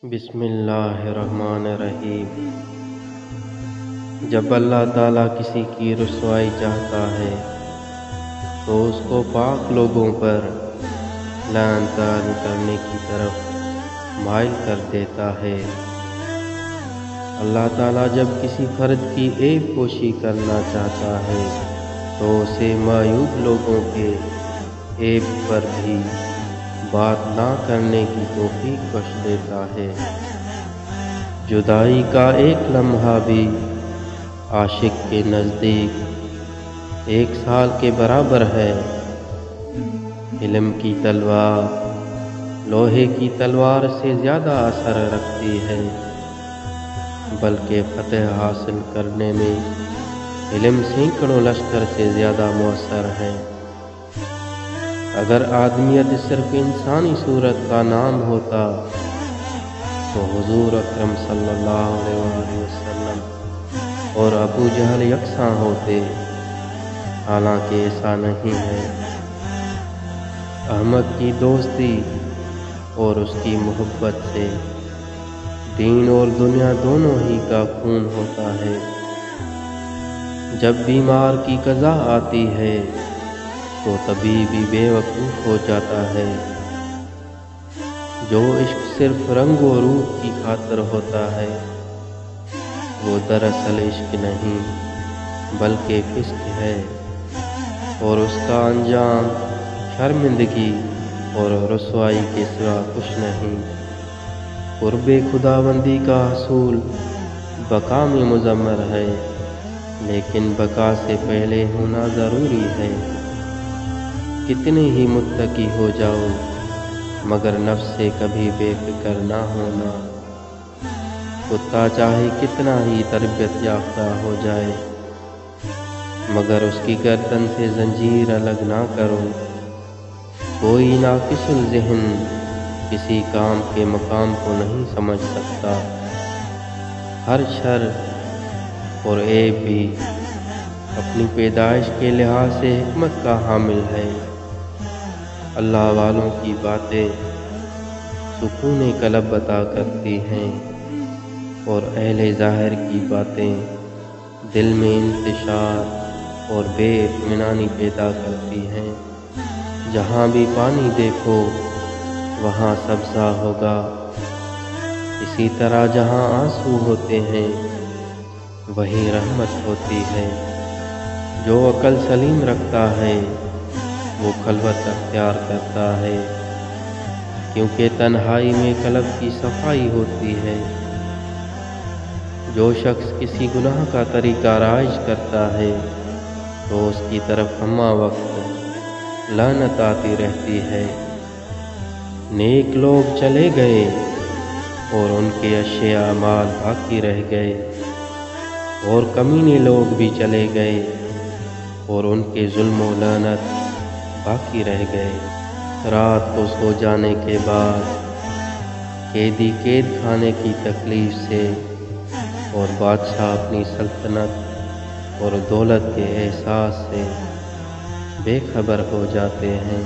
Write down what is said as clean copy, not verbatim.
بسم اللہ الرحمن الرحیم۔ جب اللہ تعالیٰ کسی کی رسوائی چاہتا ہے تو اس کو پاک لوگوں پر لعن طعن کرنے کی طرف مائل کر دیتا ہے۔ اللہ تعالیٰ جب کسی فرد کی عیب پوشی کرنا چاہتا ہے تو اسے معیوب لوگوں کے عیب پر بھی بات نہ کرنے کی توفیق بخش دیتا ہے۔ جدائی کا ایک لمحہ بھی عاشق کے نزدیک 1 سال کے برابر ہے۔ علم کی تلوار لوہے کی تلوار سے زیادہ اثر رکھتی ہے، بلکہ فتح حاصل کرنے میں علم سینکڑوں لشکر سے زیادہ مؤثر ہے۔ اگر آدمیت صرف انسانی صورت کا نام ہوتا تو حضور اکرم صلی اللہ علیہ وسلم اور ابو جہل یکساں ہوتے، حالانکہ ایسا نہیں ہے۔ احمد کی دوستی اور اس کی محبت سے دین اور دنیا دونوں ہی کا خون ہوتا ہے۔ جب بیمار کی قضا آتی ہے تو طبیب بھی بے وقوف ہو جاتا ہے۔ جو عشق صرف رنگ و روپ کی خاطر ہوتا ہے وہ دراصل عشق نہیں بلکہ فسق ہے، اور اس کا انجام شرمندگی اور رسوائی کے سوا کچھ نہیں۔ قرب خداوندی کا حصول بقا میں مضمر ہے، لیکن بقا سے پہلے ہونا ضروری ہے۔ کتنے ہی متقی ہو جاؤ مگر نفس سے کبھی بے فکر نہ ہونا۔ کتا چاہے کتنا ہی تربیت یافتہ ہو جائے مگر اس کی گردن سے زنجیر الگ نہ کرو۔ کوئی ناقص الذہن کسی کام کے مقام کو نہیں سمجھ سکتا۔ ہر شر اور عیب بھی اپنی پیدائش کے لحاظ سے حکمت کا حامل ہے۔ اللہ والوں کی باتیں سکون قلب عطا کرتی ہیں اور اہل ظاہر کی باتیں دل میں انتشار اور بے اطمینانی پیدا کرتی ہیں۔ جہاں بھی پانی دیکھو وہاں سبزہ ہوگا، اسی طرح جہاں آنسو ہوتے ہیں وہیں رحمت ہوتی ہے۔ جو عقل سلیم رکھتا ہے وہ خلوت اختیار کرتا ہے، کیونکہ تنہائی میں قلب کی صفائی ہوتی ہے۔ جو شخص کسی گناہ کا طریقہ رائج کرتا ہے تو اس کی طرف ہمہ وقت لعنت آتی رہتی ہے۔ نیک لوگ چلے گئے اور ان کے اچھے اعمال باقی رہ گئے، اور کمینے لوگ بھی چلے گئے اور ان کے ظلم و لعنت باقی رہ گئے۔ رات کو سو جانے کے بعد قیدی قید خانے کی تکلیف سے اور بادشاہ اپنی سلطنت اور دولت کے احساس سے بے خبر ہو جاتے ہیں۔